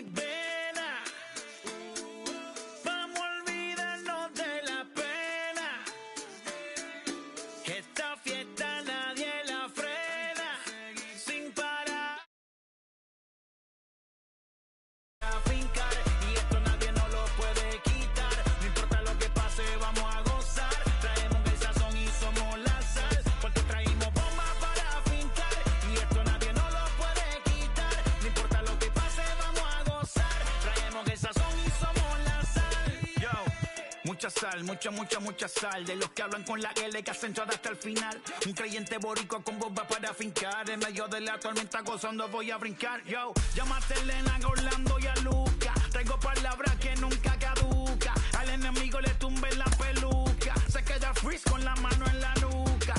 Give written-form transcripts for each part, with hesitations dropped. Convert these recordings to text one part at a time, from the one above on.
mis venas. Vamos a olvidarnos de la pena. Esta fiesta nadie la frena. Sin parar. A fincar. Y esto nadie nos lo puede quitar. No importa lo que pase, vamos a gozar. Traemos el sazón y somos la sal. Porque traímos bombas para fincar. Y esto nadie nos lo puede quitar. No importa lo que pase, vamos a gozar. Traemos el sazón y somos la sal. Yo, mucha sal, mucha sal. De los que hablan con la L que hacen hasta el final. Un creyente boricua con bomba para fincar. En medio de la tormenta gozando voy a brincar. Yo, llámate a Elena, a Orlando y a Luca. Traigo palabras que nunca caduca. Al enemigo le tumbe la peluca. Se queda freeze con la mano en la nuca.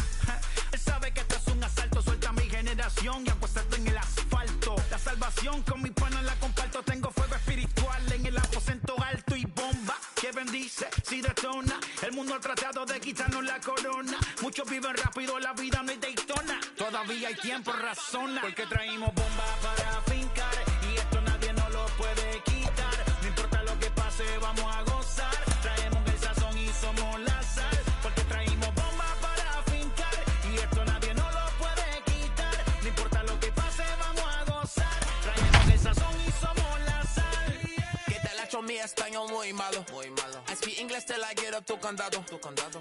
Él sabe que esto es un asalto. Suelta mi generación y apuéstate en el asfalto. La salvación con mi pana la comparto. Tengo fuego espiritual en el aposento alto y bomba que bendice si detona. El mundo ha tratado de quitarnos la corona. Muchos viven rápido, la vida no hay Daytona. Todavía hay tiempo, razona. Porque traímos bomba para fincar. Y esto nadie nos lo puede quitar. No importa lo que pase, vamos a gozar. Traemos el sazón y somos la sal. Porque traímos bomba para fincar. Y esto nadie nos lo puede quitar. No importa lo que pase, vamos a gozar. Traemos el sazón y somos la sal. Que te la echo mi español muy malo. I speak English till I get up to condado.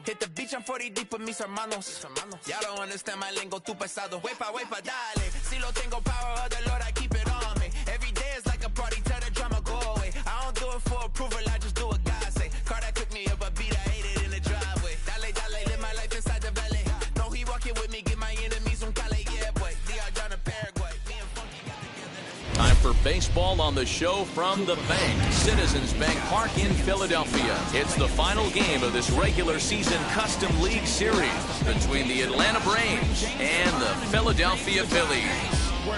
Hit the beach, I'm 40 deep with mis hermanos. Ya don't understand my lingo, too pesado. Wepa, dale. Si lo tengo power of the Lord, I keep it on me. Every day is like a party, tell the drama go away. I don't do it for approval, I just do what God say. Car that took me up a beat, I ate it in the driveway. Dale, live my life inside the valley. No, he walking with me, give my enemies un cale, yeah, boy. DR down to Paraguay. Me and Funky got together. Time for baseball on the show from the bank. Citizens Bank Park in Philadelphia. It's the final game of this regular season Custom League Series between the Atlanta Braves and the Philadelphia Phillies.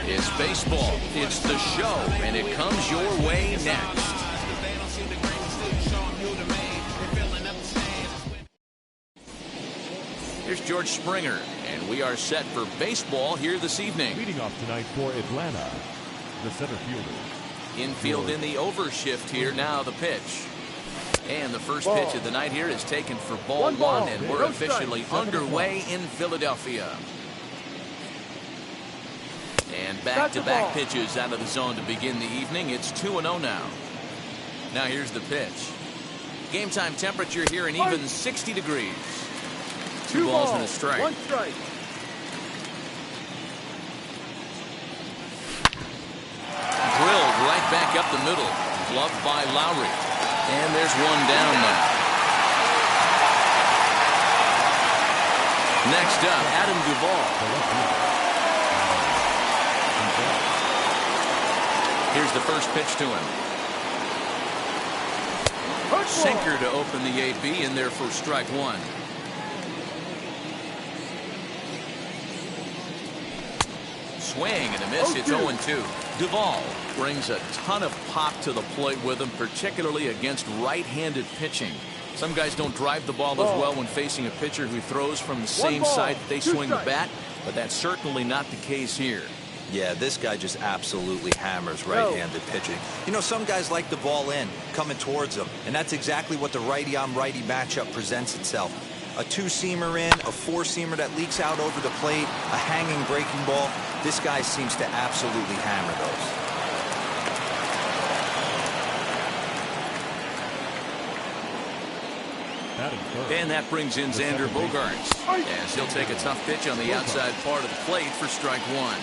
It's baseball, it's the show, and it comes your way next. Here's George Springer, and we are set for baseball here this evening. Leading off tonight for Atlanta, the center fielder. Infield in the overshift here. Now the pitch. And the first pitch of the night here is taken for ball one, and we're officially underway in Philadelphia. And back-to-back pitches out of the zone to begin the evening. It's 2-0 now. Now here's the pitch. Game time temperature here an even 60 degrees. 2 balls and a strike. 1 strike. Drilled right back up the middle. Gloved by Lowry. And there's one down now. Next up, Adam Duvall. Here's the first pitch to him. Sinker to open the AB, in there for strike one. Swing and a miss. It's 0-2. Duvall brings a ton of pop to the plate with him, particularly against right-handed pitching. Some guys don't drive the ball as well when facing a pitcher who throws from the same side that they swing the bat, but that's certainly not the case here. Yeah, this guy just absolutely hammers right-handed pitching. You know, some guys like the ball in, coming towards them, and that's exactly what the righty-on-righty matchup presents itself. A two-seamer in, a four-seamer that leaks out over the plate, a hanging breaking ball. This guy seems to absolutely hammer those. And that brings in Xander Bogaerts, as he'll take a tough pitch on the outside part of the plate for strike one.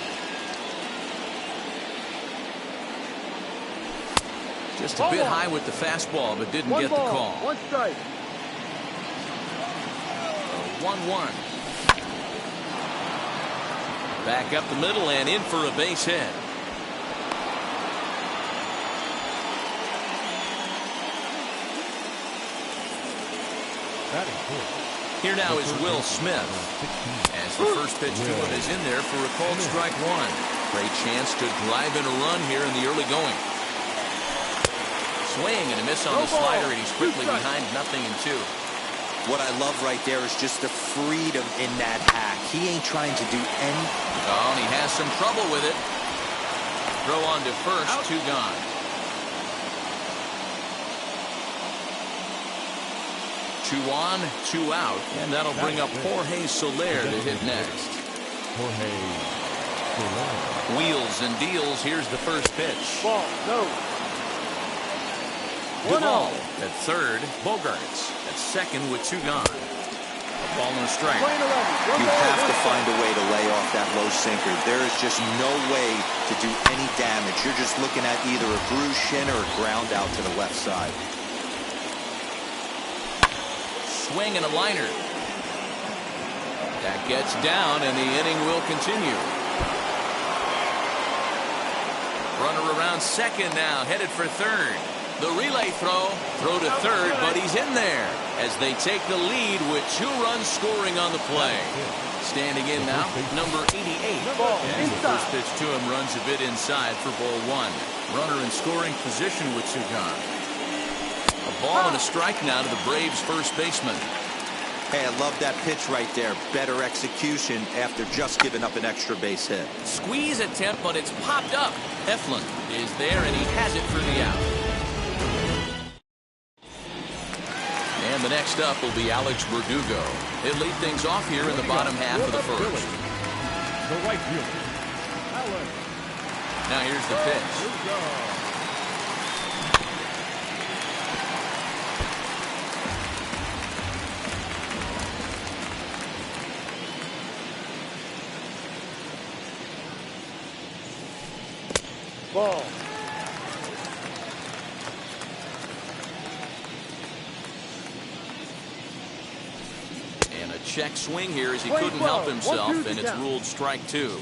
Just a bit high with the fastball, but didn't get the call. 1 strike. 1-1. Back up the middle and in for a base hit. Here now is Will Smith, as the first pitch to him is in there for a called strike one. Great chance to drive in a run here in the early going. Swing and a miss on the slider, and he's quickly behind 0-2. What I love right there is just the freedom in that hack. He ain't trying to do anything. Oh, and he has some trouble with it. Throw on to first, 2 gone. 2 on, 2 out, and that'll bring up Jorge Soler to hit next. Jorge Soler. Wheels and deals. Here's the first pitch. Ball, no. Duvall at third. Bogarts at second with 2 gone. A ball and a strike. You have to find a way to lay off that low sinker. There is just no way to do any damage. You're just looking at either a bruised shin or a ground out to the left side. Swing and a liner. That gets down, and the inning will continue. Runner around second now, headed for third. The relay throw to third, but he's in there as they take the lead with 2 runs scoring on the play. Standing in now, number 88. And the first pitch to him runs a bit inside for ball 1. Runner in scoring position with 2 gone. A ball and a strike now to the Braves' first baseman. Hey, I love that pitch right there. Better execution after just giving up an extra base hit. Squeeze attempt, but it's popped up. Eflin is there, and he has it for the out. And the next up will be Alex Verdugo. He'll lead things off here in the bottom half of the first. The right fielder. Now here's the pitch. Ball. And a check swing here as he couldn't help himself, and it's ruled strike 2.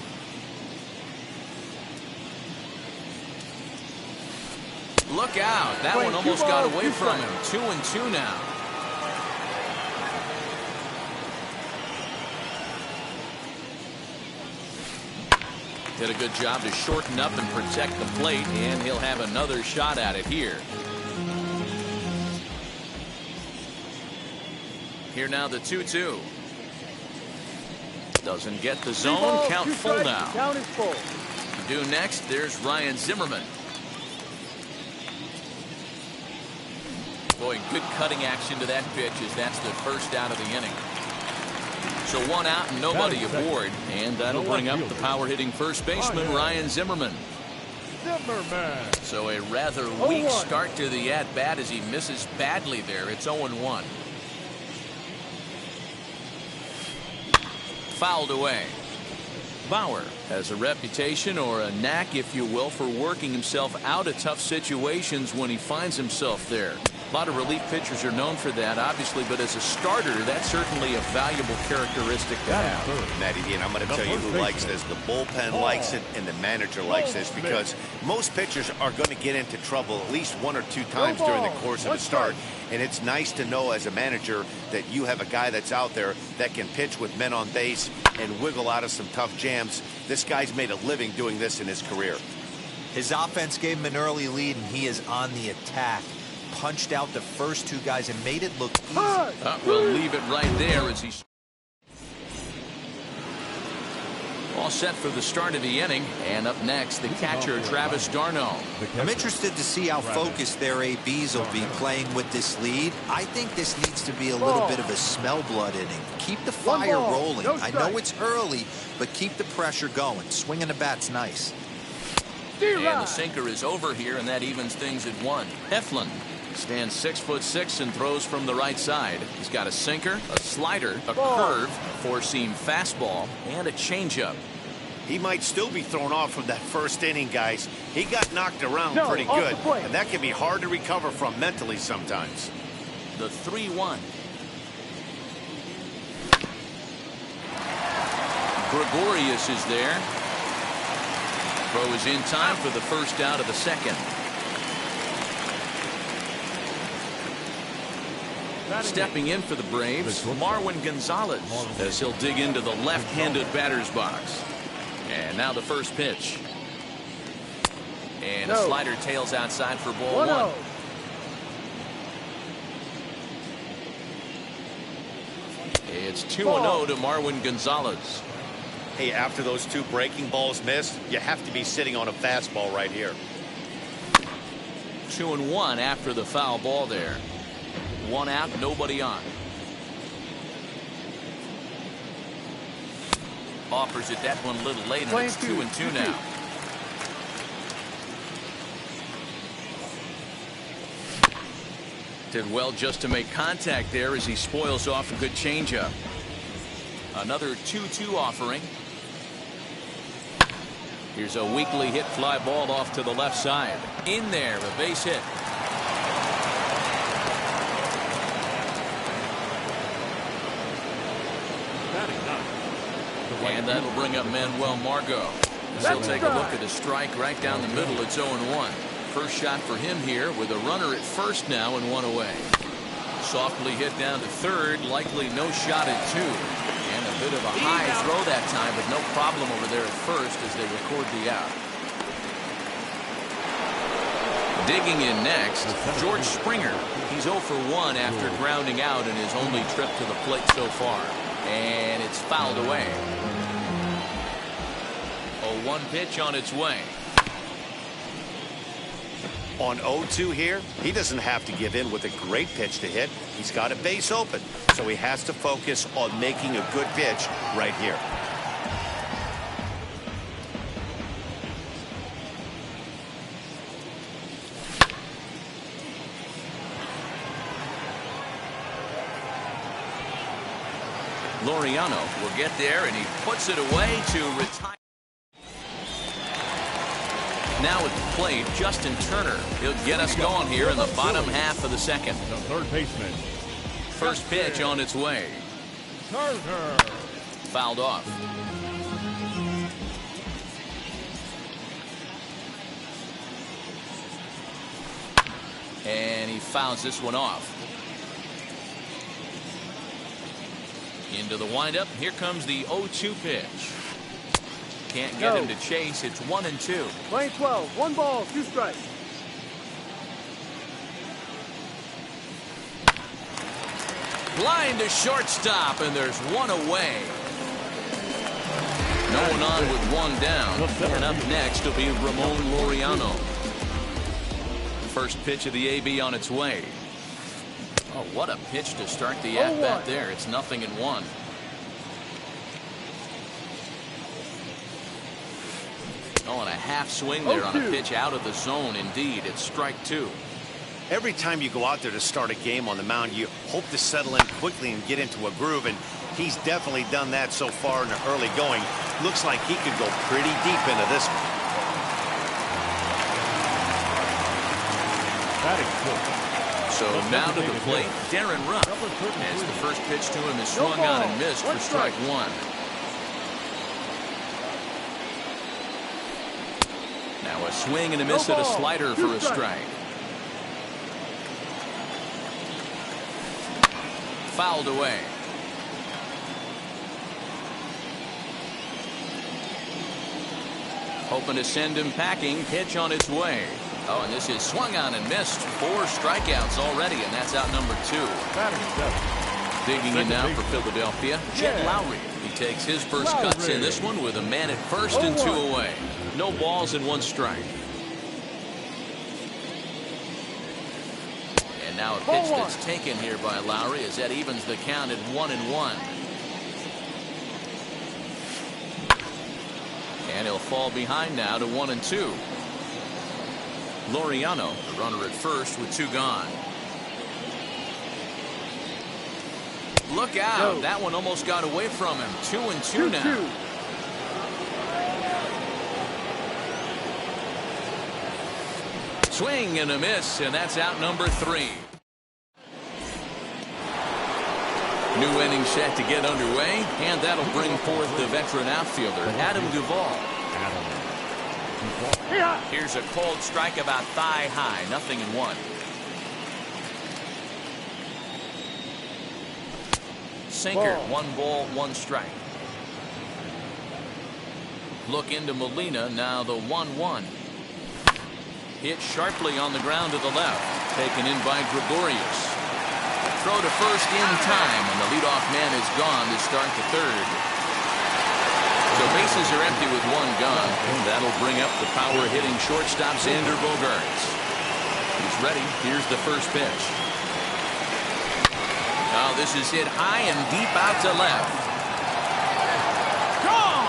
Look out. That one almost got away from him. 2-2 now. Did a good job to shorten up and protect the plate, and he'll have another shot at it here. Here now the 2-2. Doesn't get the zone. Count full now. Count is full. To do next, there's Ryan Zimmerman. Boy, good cutting action to that pitch as that's the first out of the inning. So 1 out and nobody aboard, and that'll bring up the power-hitting first baseman, Ryan Zimmerman. So a rather weak start to the at-bat as he misses badly there. It's 0-1. Fouled away. Bauer has a reputation, or a knack, if you will, for working himself out of tough situations when he finds himself there. A lot of relief pitchers are known for that, obviously, but as a starter, that's certainly a valuable characteristic to have. Matty D, and I'm going to tell you who likes this. The bullpen likes it, and the manager likes this, because most pitchers are going to get into trouble at least 1 or 2 times during the course of a start. And it's nice to know as a manager that you have a guy that's out there that can pitch with men on base and wiggle out of some tough jams. This guy's made a living doing this in his career. His offense gave him an early lead, and he is on the attack. Punched out the first 2 guys and made it look easy. We'll leave it right there as he's all set for the start of the inning. And up next, the catcher, Travis d'Arnaud. I'm interested to see how focused their ABs will be playing with this lead. I think this needs to be a little bit of a smell blood inning. Keep the fire rolling. I know it's early, but keep the pressure going. Swinging the bat's nice. And the sinker is over here, and that evens things at 1. Eflin stands 6'6" and throws from the right side. He's got a sinker, a slider, a curve, a 4-seam fastball, and a changeup. He might still be thrown off from that first inning, guys. He got knocked around pretty good, and that can be hard to recover from mentally sometimes. The 3-1. Gregorius is there. Throw is in time for the first out of the second. Stepping in for the Braves, Marwin Gonzalez, as he'll dig into the left-handed batter's box. And now the first pitch. And a slider tails outside for ball 1. It's 2-0 to Marwin Gonzalez. Hey, after those 2 breaking balls missed, you have to be sitting on a fastball right here. 2-1 after the foul ball there. 1 out, nobody on. Offers it that one a little late, and it's 2-2 now. Did well just to make contact there as he spoils off a good changeup. Another 2-2 offering. Here's a weakly hit fly ball off to the left side. In there, a base hit. And that'll bring up Manuel Margot. He'll take a look at a strike right down the middle. It's 0-1. First shot for him here with a runner at first now and one away. Softly hit down to third. Likely no shot at two. And a bit of a high throw that time, but no problem over there at first as they record the out. Digging in next, George Springer. He's 0 for 1 after grounding out in his only trip to the plate so far. And it's fouled away. 0-1 pitch on its way. On 0-2 here, he doesn't have to give in with a great pitch to hit. He's got a base open, so he has to focus on making a good pitch right here. Laureano will get there, and he puts it away to retire. Now at the plate, Justin Turner. He'll get us going here in the bottom half of the second. The third baseman. First pitch on its way. Turner. Fouled off. And he fouls this one off. Into the windup. Here comes the 0-2 pitch. Can't get him to chase. It's 1-2. Playing 12. 1 ball, 2 strikes. Line to shortstop, and there's one away. No one on with one down. And up next will be Ramon Laureano. First pitch of the AB on its way. Oh, what a pitch to start the at-bat there. It's 0-1. Oh, and a half swing there on a pitch out of the zone. Indeed, it's strike 2. Every time you go out there to start a game on the mound, you hope to settle in quickly and get into a groove, and he's definitely done that so far in the early going. Looks like he could go pretty deep into this one. So now to the plate, Darren Ruff. As the first pitch to him is swung on and missed for strike 1. Now a swing and a miss at a slider for a strike. Fouled away. Hoping to send him packing. Pitch on its way. Oh, and this is swung on and missed. 4 strikeouts already, and that's out number 2. Digging in now for Philadelphia, Jed Lowry. He takes his first cuts in this one with a man at first and 2 away. No balls and 1 strike. And now a pitch that's taken here by Lowry as that evens the count at 1-1. And he'll fall behind now to 1-2. Laureano, the runner at first with 2 gone. Look out. That one almost got away from him. 2-2 now. Swing and a miss, and that's out number 3. New inning set to get underway, and that'll bring forth the veteran outfielder, Adam Duvall. Here's a cold strike about thigh high, 0-1. Sinker, 1 ball, 1 strike. Look into Molina, now the 1-1. Hit sharply on the ground to the left. Taken in by Gregorius. Throw to first in time, and the leadoff man is gone to start the 3rd. So bases are empty with 1 gone. And that'll bring up the power-hitting shortstop Xander Bogaerts. He's ready. Here's the first pitch. Now this is hit high and deep out to left. Gone!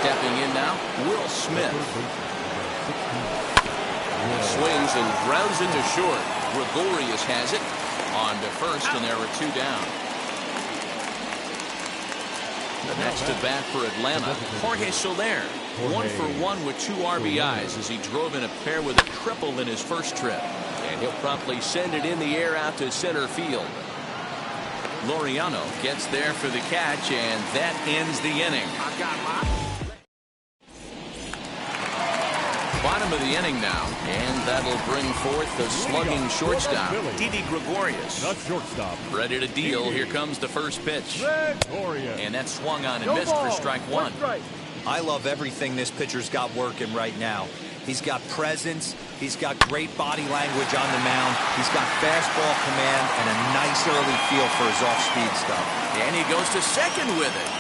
Stepping in now, Will Smith. Swings and grounds into short. Gregorius has it. On to first, and there are 2 down. The next at bat for Atlanta, Jorge Soler. 1 for 1 with 2 RBIs as he drove in a pair with a triple in his first trip. And he'll promptly send it in the air out to center field. Laureano gets there for the catch, and that ends the inning. Bottom of the inning now, and that'll bring forth the slugging shortstop, Didi Gregorius. The shortstop. Ready to deal. Here comes the first pitch. Gregorius. And that swung on and missed for strike 1. I love everything this pitcher's got working right now. He's got presence. He's got great body language on the mound. He's got fastball command and a nice early feel for his off-speed stuff. And he goes to second with it.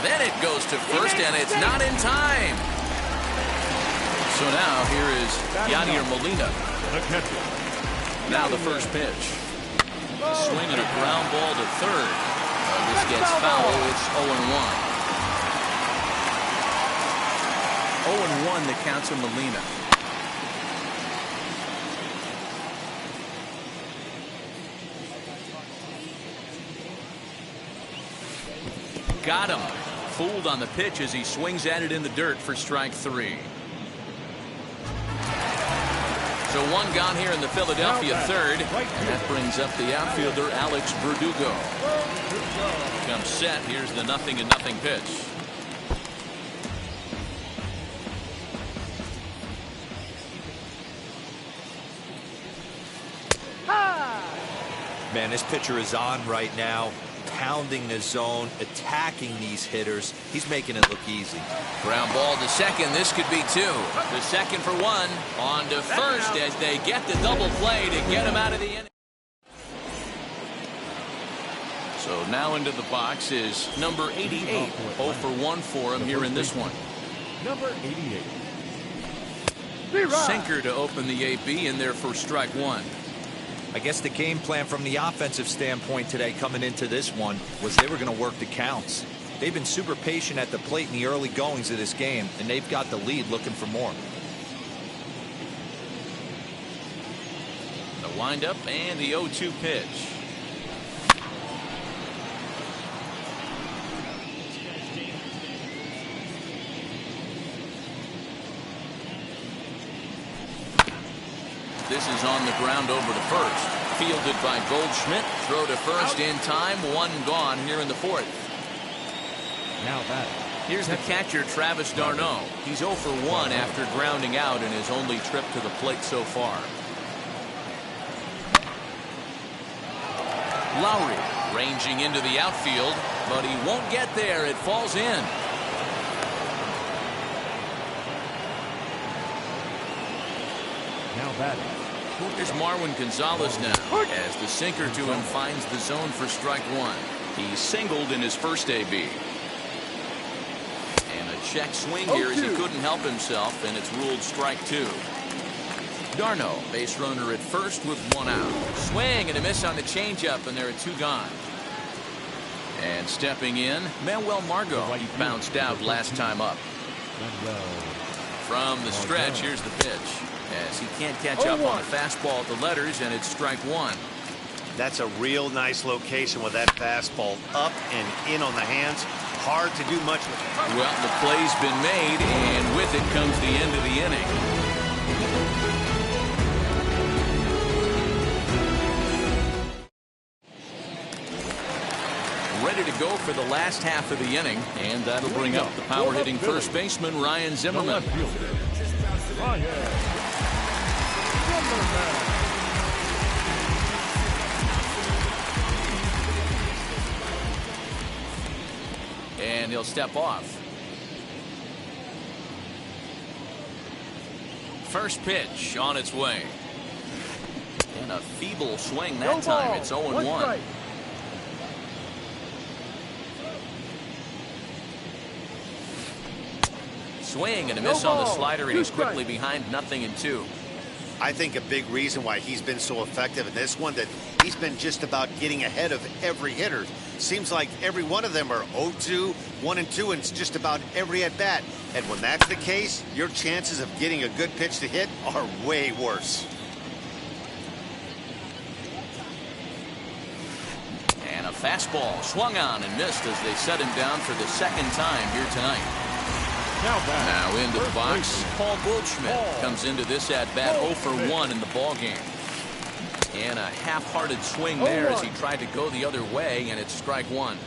Then it goes to first, and it's not in time. So now here is Yadier Molina. The catcher. Now the first pitch. A swing and a ground ball to third. This gets foul. It's 0-1. 0-1 the count to Molina. Got him. Fooled on the pitch as he swings at it in the dirt for strike 3. So 1 gone here in the Philadelphia third. And that brings up the outfielder Alex Verdugo. Comes set. Here's the 0-0 pitch. Man, this pitcher is on right now, pounding the zone, attacking these hitters. He's making it look easy. Ground ball to second. This could be 2. The second for 1. On to first as they get the double play to get him out of the inning. So now into the box is number 88. 0 for 1 for him here in this one. Number 88. Sinker to open the AB in there for strike 1. I guess the game plan from the offensive standpoint today coming into this one was they were going to work the counts. They've been super patient at the plate in the early goings of this game, and they've got the lead looking for more. The windup and the 0-2 pitch. This is on the ground over to first. Fielded by Goldschmidt. Throw to first in time. 1 gone here in the 4th. Now that. Here's the catcher, Travis d'Arnaud. He's 0 for 1 after grounding out in his only trip to the plate so far. Lowry ranging into the outfield, but he won't get there. It falls in. Now batting. Here's Marwin Gonzalez now as the sinker to him finds the zone for strike 1. He singled in his first AB. And a check swing here as he couldn't help himself, and it's ruled strike 2. d'Arnaud, base runner at first with 1 out. Swing and a miss on the changeup, and there are 2 gone. And stepping in, Manuel Margot. He bounced out last time up. From the stretch, here's the pitch. As he can't catch up on a fastball at the letters, and it's strike 1. That's a real nice location with that fastball up and in on the hands. Hard to do much with it. Well, the play's been made, and with it comes the end of the inning. Ready to go for the last half of the inning, and that'll bring up the power-hitting first baseman, Ryan Zimmerman. And he'll step off. First pitch on its way. And a feeble swing that time. It's 0-1. Swing and a miss on the slider, and he's quickly behind 0-2. I think a big reason why he's been so effective in this one, that he's been just about getting ahead of every hitter. Seems like every one of them are 0-2, 1-2, and it's just about every at-bat. And when that's the case, your chances of getting a good pitch to hit are way worse. And a fastball swung on and missed as they set him down for the second time here tonight. Now into the box, Paul Goldschmidt comes into this at-bat 0 for 1 in the ballgame. And a half-hearted swing there as he tried to go the other way, and it's strike one.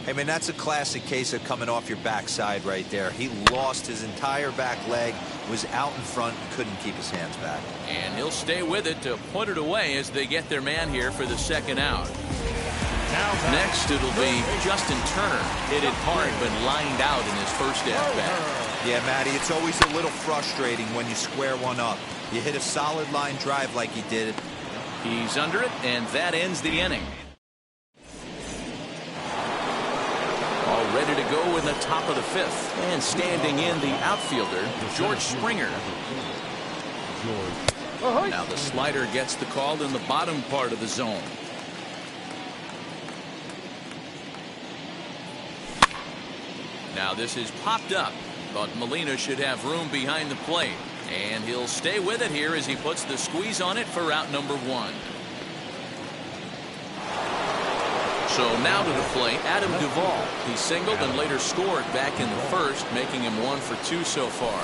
Hey, man, that's a classic case of coming off your backside right there. He lost his entire back leg, was out in front, and couldn't keep his hands back. And he'll stay with it to put it away as they get their man here for the second out. Next, it'll be Justin Turner. Hit it hard, but lined out in his first at-bat. Yeah, Matty, it's always a little frustrating when you square one up. You hit a solid line drive like he did. He's under it, and that ends the inning. All ready to go in the top of the fifth. And standing in the outfielder, George Springer. Now the slider gets the call in the bottom part of the zone. Now this is popped up, but Molina should have room behind the plate. And he'll stay with it here as he puts the squeeze on it for out number one. So now to the plate, Adam Duvall. He singled and later scored back in the first, making him 1 for 2 so far.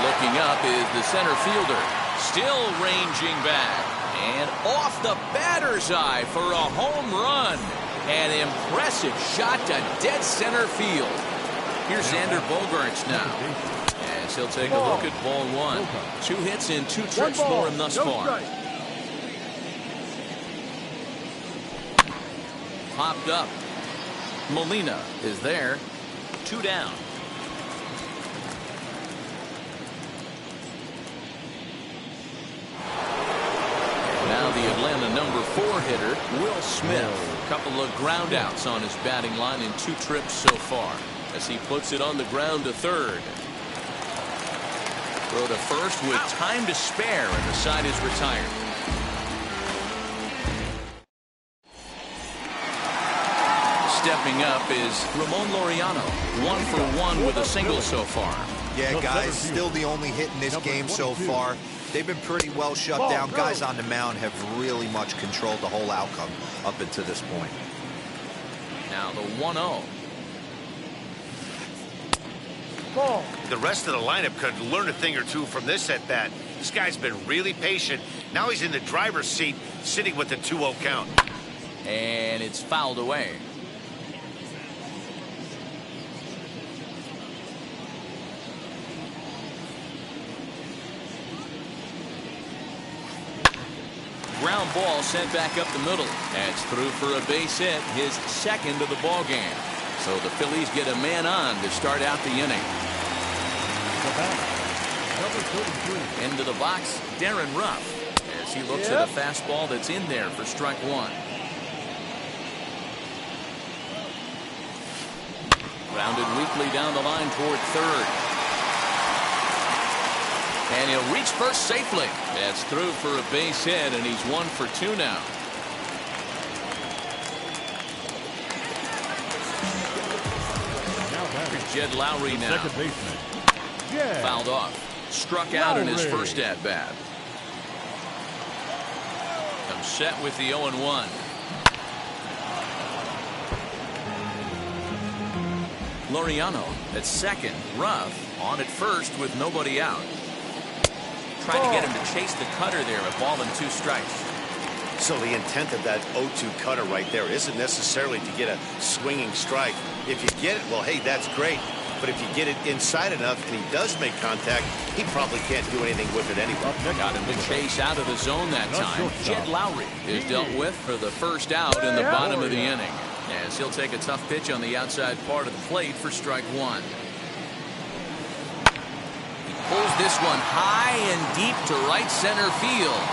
Looking up is the center fielder, still ranging back. And off the batter's eye for a home run. An impressive shot to dead center field. Here's Xander Bogaerts now, as he'll take a look at ball one. 2 hits in 2 trips for him thus far. Popped up. Molina is there. 2 down. Now the Atlanta number 4 hitter, Will Smith. A couple of ground outs on his batting line in 2 trips so far, as he puts it on the ground to third. Throw to first with time to spare, and the side is retired. Stepping up is Ramon Laureano, 1 for 1 with a single so far. Yeah, guys, still the only hit in this game so far. They've been pretty well shut down. Guys on the mound have really much controlled the whole outcome up until this point. Now the 1-0. The rest of the lineup could learn a thing or two from this at bat. This guy's been really patient. Now he's in the driver's seat, sitting with the 2-0 count. And it's fouled away. Ground ball sent back up the middle. That's through for a base hit, his second of the ball game. So the Phillies get a man on to start out the inning. Into the box, Darren Ruff, as he looks at a fastball that's in there for strike one. Grounded weakly down the line toward third. And he'll reach first safely. That's through for a base hit, and he's 1 for 2 now. Here's Jed Lowry now. Second baseman. Fouled off. Struck out in his first at-bat. I'm set with the 0-1. Laureano at second. Ruff on at first with nobody out. Trying to get him to chase the cutter there, a ball and 2 strikes. So the intent of that 0-2 cutter right there isn't necessarily to get a swinging strike. If you get it, well, hey, that's great. But if you get it inside enough and he does make contact, he probably can't do anything with it anyway. Got him to chase out of the zone that time. Jed Lowry is dealt with for the first out in the bottom of the inning, as he'll take a tough pitch on the outside part of the plate for strike one. Pulls this one high and deep to right center field.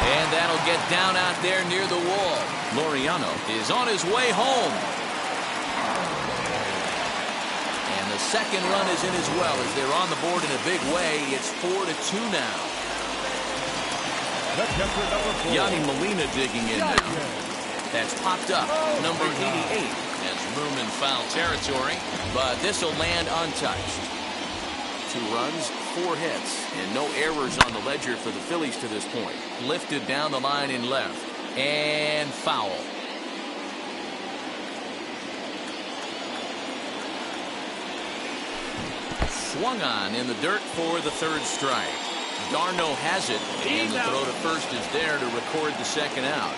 And that'll get down out there near the wall. Laureano is on his way home. And the the second run is in as well as they're on the board in a big way. It's 4-2 now. Yanni Molina digging in now. That's popped up. Number 88 as Zimmerman foul territory, but this will land untouched. 2 runs, 4 hits, and no errors on the ledger for the Phillies to this point. Lifted down the line in left, and foul. Swung on in the dirt for the 3rd strike. Darno has it, and the throw to first is there to record the second out.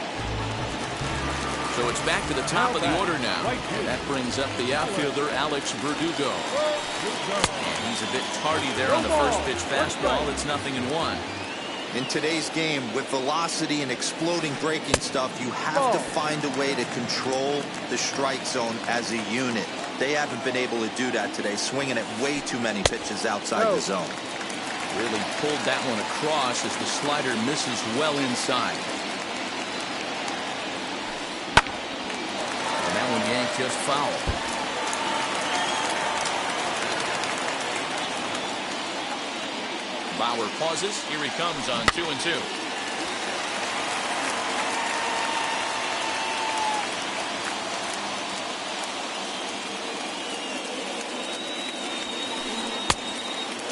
So it's back to the top of the order now. And that brings up the outfielder, Alex Verdugo. And he's a bit tardy there on the first pitch fastball. It's 0-1. In today's game, with velocity and exploding breaking stuff, you have to find a way to control the strike zone as a unit. They haven't been able to do that today, swinging at way too many pitches outside the zone. Really pulled that one across as the slider misses well inside. And that one yanked just foul. Bauer pauses. Here he comes on 2-2.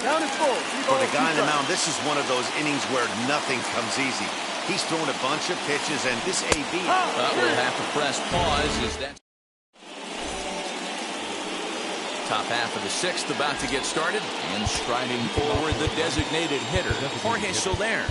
Down and full. For the guy on the mound, this is one of those innings where nothing comes easy. He's thrown a bunch of pitches, and this AB. We'll have to press pause as that. Top half of the 6th about to get started, and striding forward the designated hitter, Jorge Soler.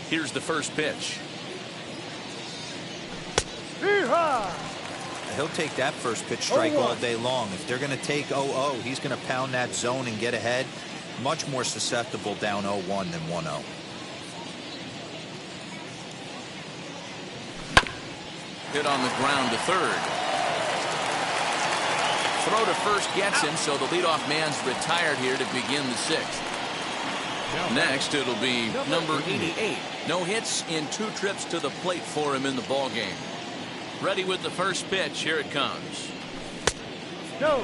Here's the first pitch. He'll take that first pitch strike all day long. If they're going to take 0-0, he's going to pound that zone and get ahead. Much more susceptible down 0-1 than 1-0. Hit on the ground to third. Throw to first gets him, so the leadoff man's retired here to begin the 6th. Next, it'll be number 88. No hits in 2 trips to the plate for him in the ballgame. Ready with the first pitch. Here it comes. Go.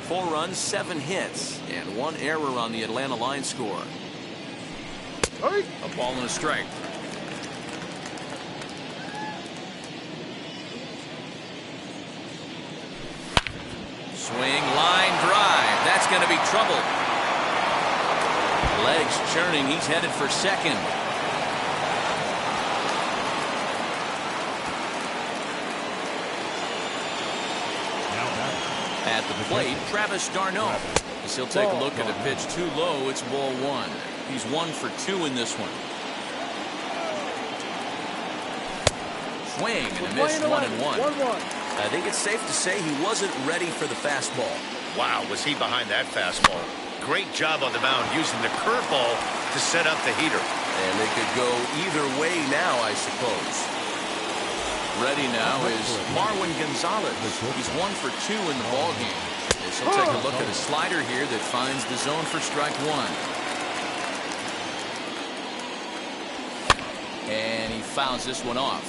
4 runs, 7 hits, and 1 error on the Atlanta line score. A ball and a strike. Swing, line drive. That's going to be trouble. Legs churning. He's headed for second. At the plate, Travis d'Arnaud. As he'll take a look at a pitch too low, it's ball 1. He's 1 for 2 in this one. Swing and a miss, 1-1. I think it's safe to say he wasn't ready for the fastball. Wow, was he behind that fastball? Great job on the mound using the curveball to set up the heater. And it could go either way now, I suppose. Ready now is Marwin Gonzalez. He's 1 for 2 in the ballgame. As he'll take a look at a slider here that finds the zone for strike 1. And he fouls this one off.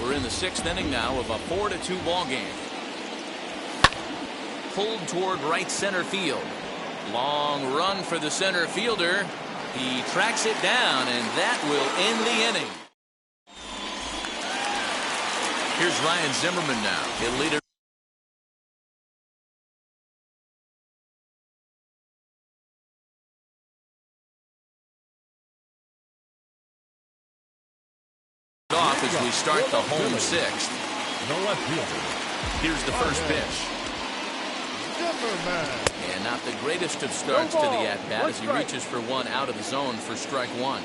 We're in the 6th inning now of a 4-2 ballgame. Pulled toward right center field. Long run for the center fielder. He tracks it down, and that will end the inning. Here's Ryan Zimmerman now. He'll lead it off as we start the home 6th. Here's the first pitch. And not the greatest of starts to the at-bat as he reaches for one out of the zone for strike 1.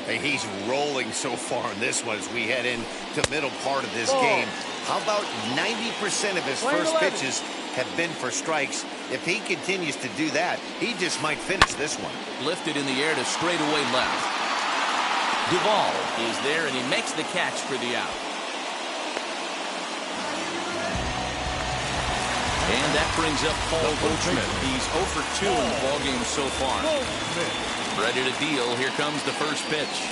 Hey, he's rolling so far in this one as we head into the middle part of this game. How about 90% of his first pitches have been for strikes? If he continues to do that, he just might finish this one. Lifted in the air to straightaway left. Duvall is there, and he makes the catch for the out. And that brings up Paul Goldschmidt. He's 0 for 2 in the ballgame so far. Ready to deal. Here comes the first pitch.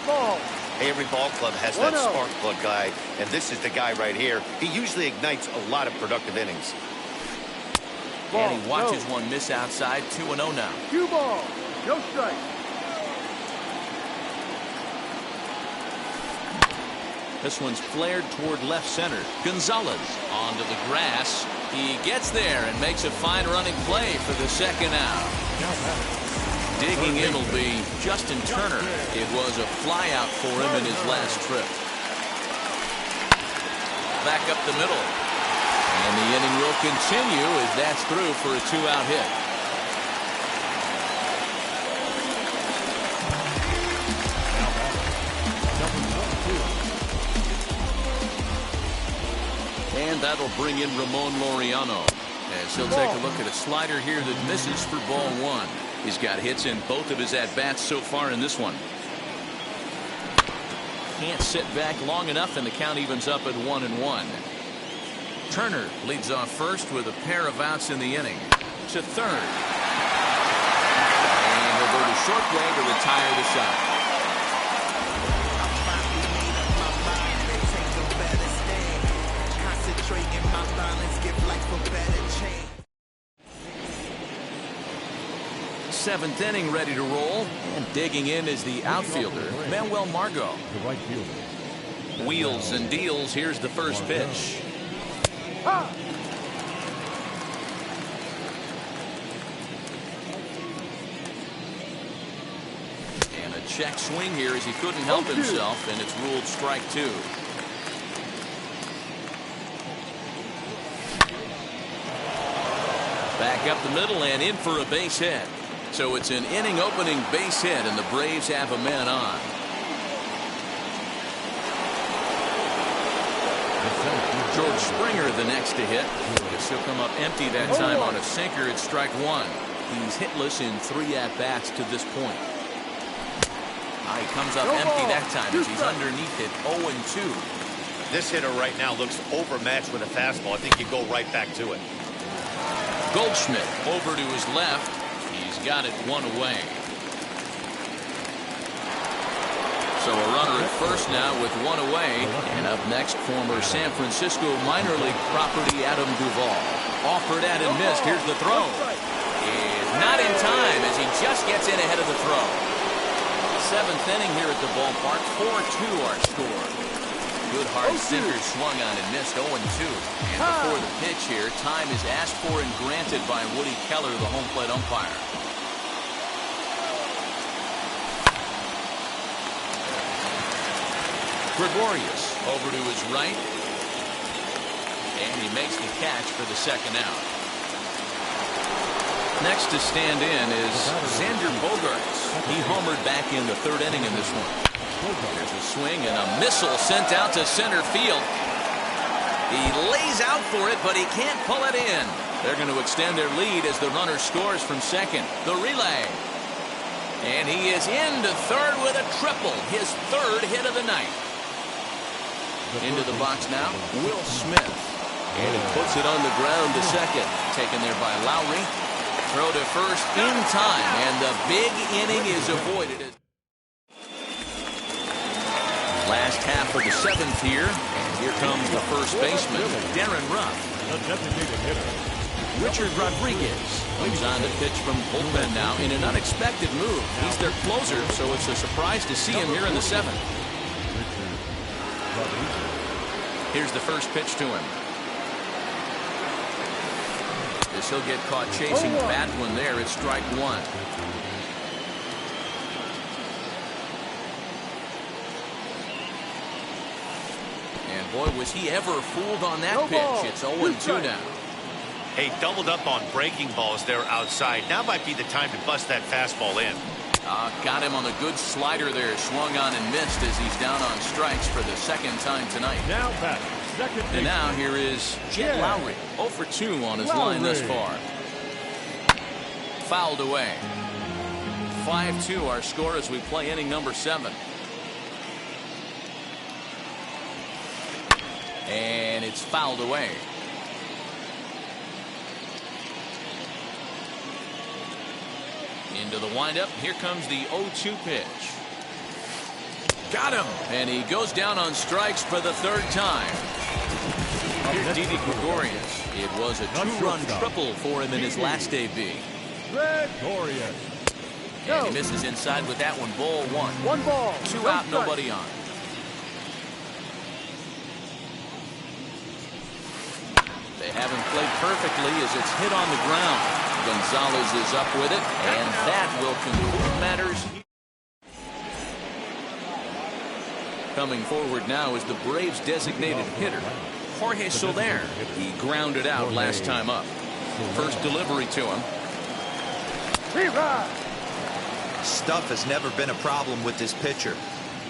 Ball. Hey, every ball club has that spark plug guy, and this is the guy right here. He usually ignites a lot of productive innings. And he watches one miss outside. 2-0 now. 2 ball. No strike. This one's flared toward left center. Gonzalez onto the grass. He gets there and makes a fine running play for the second out. Digging in will be Justin Turner. It was a fly out for him in his last trip. Back up the middle. And the inning will continue as that's through for a 2-out hit. And that'll bring in Ramon Laureano as he'll take a look at a slider here that misses for ball 1. He's got hits in both of his at-bats so far in this one. Can't sit back long enough, and the count evens up at 1-1. Turner leads off first with a pair of outs in the inning. To third. And he'll go to short way to retire the side. Seventh inning ready to roll, and digging in is the outfielder Manuel Margot. The right fielder. Wheels and deals. Here's the first pitch. And a check swing here as he couldn't help himself, and it's ruled strike 2. Back up the middle and in for a base hit. So it's an inning opening base hit, and the Braves have a man on. George Springer the next to hit. He'll come up empty that time on a sinker at strike 1. He's hitless in 3 at-bats to this point. He comes up empty that time as he's underneath it 0-2. This hitter right now looks overmatched with a fastball. I think you go right back to it. Goldschmidt over to his left. He's got it 1 away. So a runner at first now with 1 away. And up next, former San Francisco minor league property Adam Duvall. Offered at and missed. Here's the throw. Is not in time as he just gets in ahead of the throw. 7th inning here at the ballpark. 4-2 our score. Good hard sinker swung on and missed 0-2. And before the pitch here, time is asked for and granted by Woody Keller, the home plate umpire. Gregorius over to his right. And he makes the catch for the second out. Next to stand in is Xander Bogaerts. He homered back in the 3rd inning in this one. There's a swing and a missile sent out to center field. He lays out for it, but he can't pull it in. They're going to extend their lead as the runner scores from second. The relay. And he is into third with a triple. His 3rd hit of the night. Into the box now, Will Smith. And he puts it on the ground to second. Taken there by Lowry. Throw to first in time, and the big inning is avoided. Last half of the 7th here, and here comes the first baseman, Darren Ruff. The designated hitter. Richard Rodriguez comes on to pitch from bullpen now in an unexpected move. He's their closer, so it's a surprise to see him here in the 7th. Here's the first pitch to him. As he'll get caught chasing the bad one there, it's strike 1. And boy, was he ever fooled on that pitch. It's 0-2 now. Hey, doubled up on breaking balls there outside. Now might be the time to bust that fastball in. Got him on a good slider there. Swung on and missed as he's down on strikes for the 2nd time tonight. Now back. Second. And now here is Jed Lowry. 0 for 2 on his line thus far. Fouled away. 5-2 our score as we play inning number 7. And it's fouled away. Into the windup. Here comes the 0-2 pitch. Got him. And he goes down on strikes for the third time. Here's Didi Gregorius. It was a two-run triple for him in his last AB. Gregorius. And he misses inside with that one. Ball one. One ball. Two out, nobody on. They haven't played perfectly as it's hit on the ground. Gonzalez is up with it, and that will conclude matters. Coming forward now is the Braves' designated hitter, Jorge Soler. He grounded out last time up. First delivery to him. Stuff has never been a problem with this pitcher.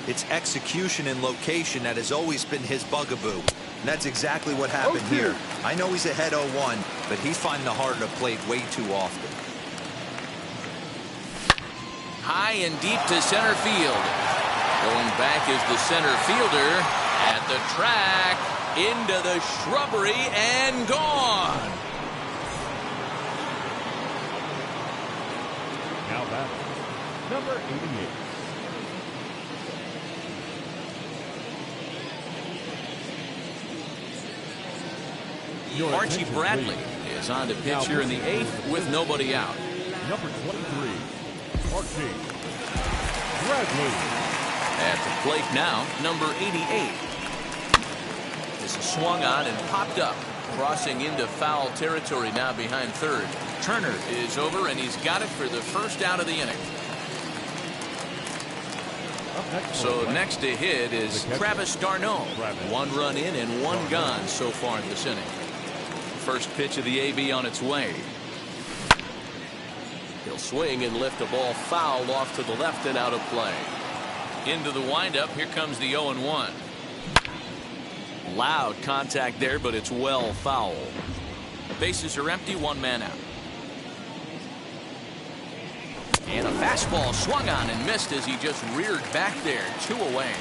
It's execution and location that has always been his bugaboo. And that's exactly what happened here. I know he's ahead 0-1, but he's finding the heart of the plate way too often. High and deep to center field. Going back is the center fielder at the track, into the shrubbery, and gone. Now batting, number 88. Archie Bradley is on to pitch here in the 8th with nobody out. Number 23, Archie Bradley. At the plate now, number 88. This is swung on and popped up, crossing into foul territory now behind third. Turner is over, and he's got it for the first out of the inning. So next to hit is Travis d'Arnaud. 1 run in and 1 gone so far in this inning. First pitch of the AB on its way. He'll swing and lift a ball foul off to the left and out of play. Into the windup. Here comes the 0-1. Loud contact there, but it's well foul. Bases are empty, 1 man out. And a fastball swung on and missed as he just reared back there. 2 away.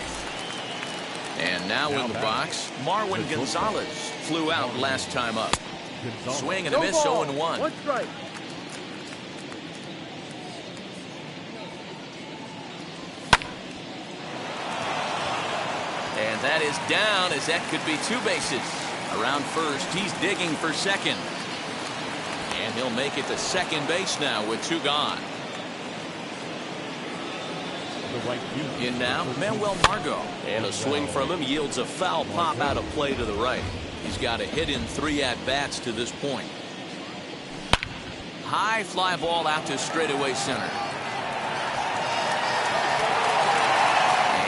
And now in the box, Marwin Gonzalez flew out last time up. Swing and a miss, 0-1. 1 strike. And that is down, as that could be 2 bases. Around first, he's digging for second. And he'll make it to second base now with 2 gone. In now, Manuel Margot. And a swing from him yields a foul pop out of play to the right. He's got a hit in 3 at-bats to this point. High fly ball out to straightaway center.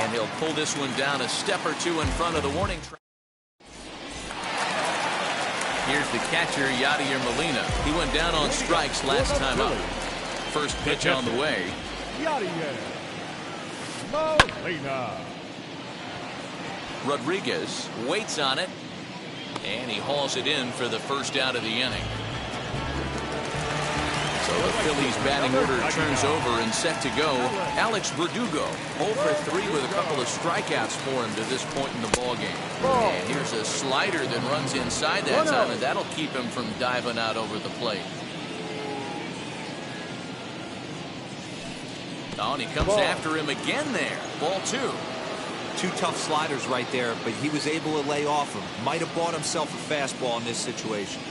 And he'll pull this one down a step or 2 in front of the warning track. Here's the catcher, Yadier Molina. He went down on strikes last time up. First pitch on the way. Yadier Molina. Rodriguez waits on it, and he hauls it in for the first out of the inning. So the Phillies batting order turns over and set to go. Alex Verdugo 0 for 3 with a couple of strikeouts for him to this point in the ballgame. And here's a slider that runs inside that time, and that'll keep him from diving out over the plate. Oh, and he comes after him again there. Ball 2. 2 tough sliders right there, but he was able to lay off him. Might have bought himself a fastball in this situation.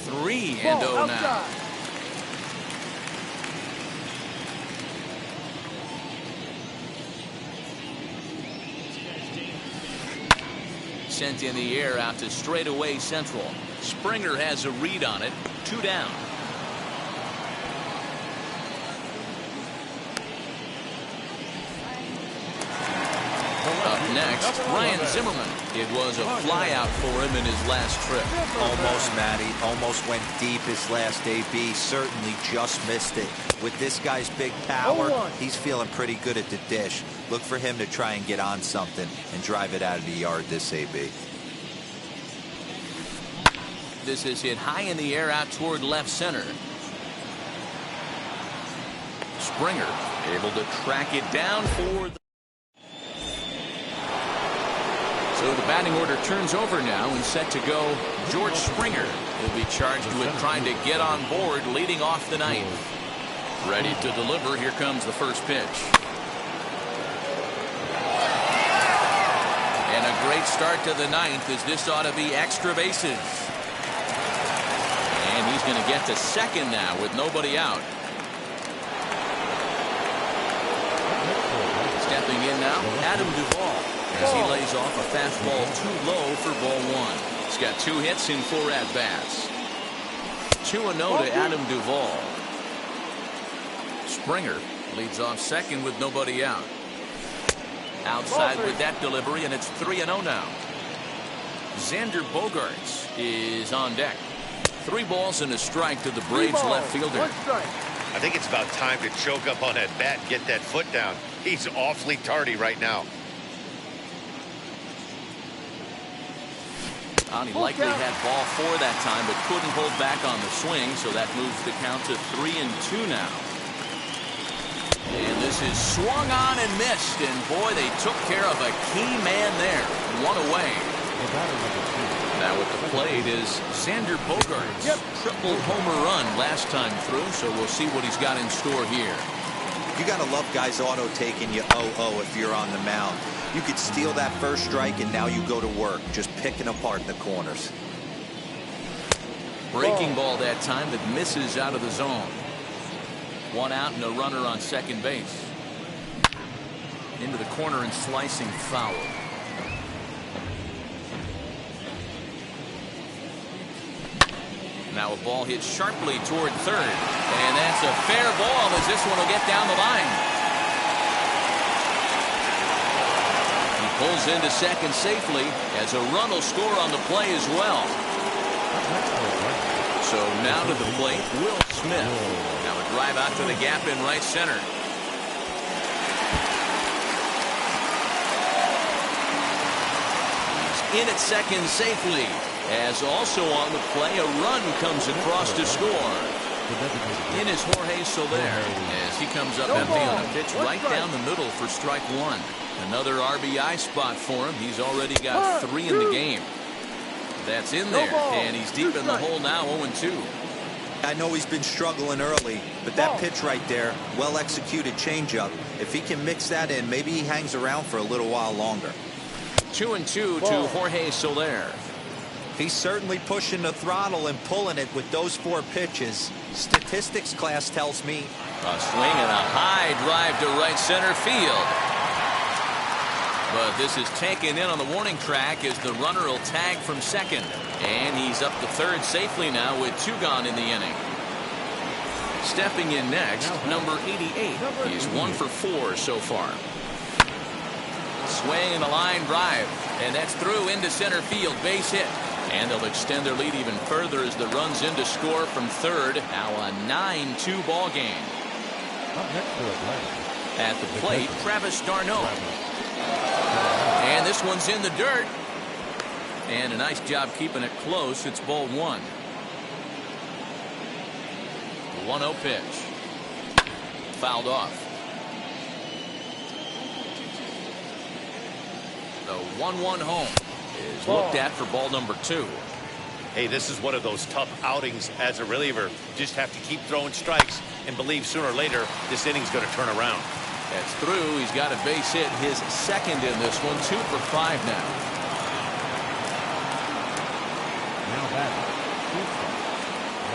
3-0 now. Sent in the air out to straightaway central. Springer has a read on it. 2 down. Up next, Ryan Zimmerman. It was a flyout for him in his last trip. Almost, Matty. Almost went deep his last AB. Certainly just missed it. With this guy's big power, he's feeling pretty good at the dish. Look for him to try and get on something and drive it out of the yard this AB. This is hit high in the air out toward left center. Springer able to track it down for the... So the batting order turns over now and set to go. George Springer will be charged with trying to get on board leading off the ninth. Ready to deliver. Here comes the first pitch. And a great start to the ninth, as this ought to be extra bases. And he's going to get to second now with nobody out. Stepping in now, Adam Duvall, as he lays off a fastball too low for ball one. He's got 2 hits in 4 at-bats. 2-0 to Adam Duvall. Springer leads off second with nobody out. Outside with that delivery, and it's 3-0 now. Xander Bogaerts is on deck. 3 balls and a strike to the Braves left fielder. I think it's about time to choke up on that bat and get that foot down. He's awfully tardy right now. He likely had ball 4 that time, but couldn't hold back on the swing, so that moves the count to 3-2 now. And this is swung on and missed, and boy, they took care of a key man there. 1 away. Now at the plate is Xander Bogaerts. Triple homer run last time through, so we'll see what he's got in store here. You got to love guys auto taking you 0-0 if you're on the mound. You could steal that first strike, and now you go to work, just picking apart the corners. Breaking ball that time that misses out of the zone. 1 out and a runner on second base. Into the corner and slicing foul. Now a ball hit sharply toward third, and that's a fair ball as this one will get down the line. He pulls into second safely as a run will score on the play as well. So now to the plate, Will Smith. Now a drive out to the gap in right center. He's in at second safely. As also on the play, a run comes across to score. In is Jorge Soler as he comes up empty on a pitch right down the middle for strike 1. Another RBI spot for him. He's already got 3 in the game. That's in there, and he's deep in the hole now, 0-2. I know he's been struggling early, but that pitch right there, well-executed changeup. If he can mix that in, maybe he hangs around for a little while longer. 2-2 to Jorge Soler. He's certainly pushing the throttle and pulling it with those 4 pitches. Statistics class tells me. A swing and a high drive to right center field. But this is taken in on the warning track as the runner will tag from second. And he's up to third safely now with 2 gone in the inning. Stepping in next, number 88. He's 1 for 4 so far. Swing and a line drive. And that's through into center field. Base hit. And they'll extend their lead even further as the run's in to score from third. Now a 9-2 ball game. At the plate, Travis d'Arnaud. And this one's in the dirt. And a nice job keeping it close. It's ball 1. 1-0 pitch. Fouled off. The 1-1 home is looked at for ball number 2. Hey, this is one of those tough outings as a reliever. Just have to keep throwing strikes and believe sooner or later this inning's going to turn around. That's through. He's got a base hit, his second in this one. 2 for 5 now.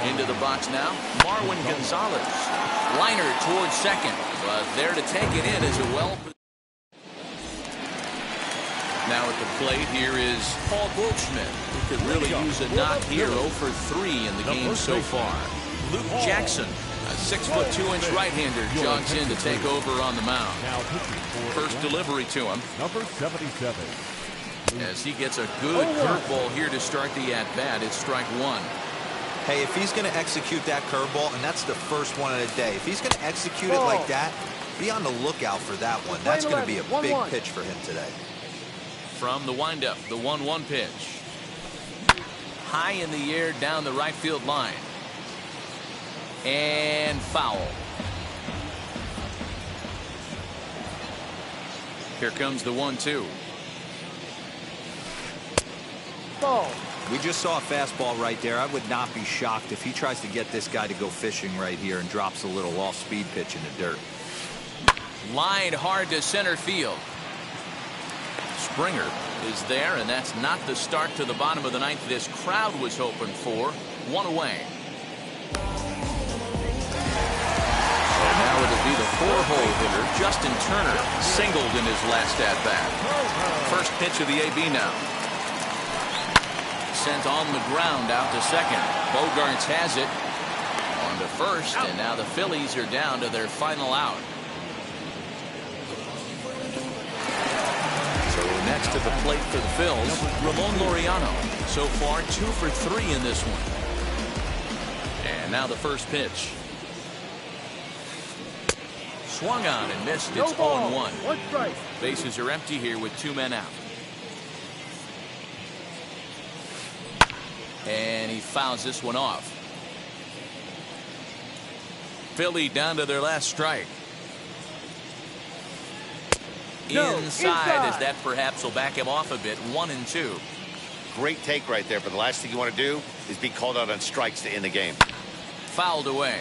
Into the box now, Marwin Gonzalez. Liner towards second, but there to take it in is a well. Now at the plate, here is Paul Goldschmidt, who could really use a knock here. 0 for 3 in the game so far. Luke Jackson, a 6'2" right-hander, jogs in to take over on the mound. First delivery to him. Number 77. As he gets a good curveball here to start the at-bat, it's strike 1. Hey, if he's going to execute that curveball, and that's the first one of the day, if he's going to execute it like that, be on the lookout for that one. That's going to be a big pitch for him today. From the windup, the 1-1 pitch. High in the air down the right field line. And foul. Here comes the 1-2. Ball. We just saw a fastball right there. I would not be shocked if he tries to get this guy to go fishing right here and drops a little off-speed pitch in the dirt. Line hard to center field. Springer is there, and that's not the start to the bottom of the ninth this crowd was hoping for. One away. So now it'll be the four-hole hitter, Justin Turner, singled in his last at-bat. First pitch of the AB now. Sent on the ground out to second. Bogarts has it on to first, and now the Phillies are down to their final out. So next to the plate for the Phils, Ramon Laureano. So far 2 for 3 in this one. And now the first pitch. Swung on and missed. It's 0-1. 1 strike. Bases are empty here with 2 men out. And he fouls this one off. Philly down to their last strike. Inside, as that perhaps will back him off a bit. 1-2. Great take right there, but the last thing you want to do is be called out on strikes to end the game. Fouled away.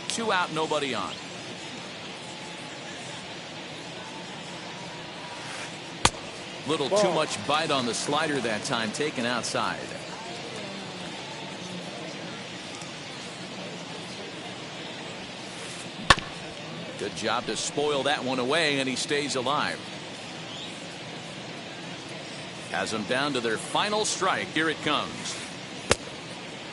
2 out, nobody on. Little too much bite on the slider that time, taken outside. Good job to spoil that one away, and he stays alive. Has them down to their final strike. Here it comes.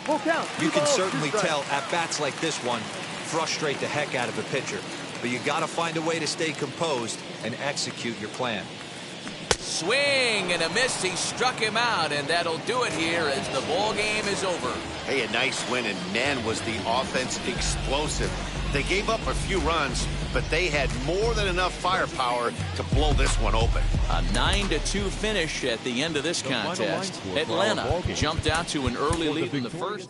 Full count. You can 2 balls, 2 certainly strikes. tell at bats like this one frustrate the heck out of a pitcher. But you got to find a way to stay composed and execute your plan. Swing and a miss. He struck him out, and that'll do it here as the ball game is over. Hey, a nice win, and man, was the offense explosive. They gave up a few runs, but they had more than enough firepower to blow this one open. A 9-2 finish at the end of this contest. score for our ball Atlanta game. jumped out to an early For the lead in the victorious- first.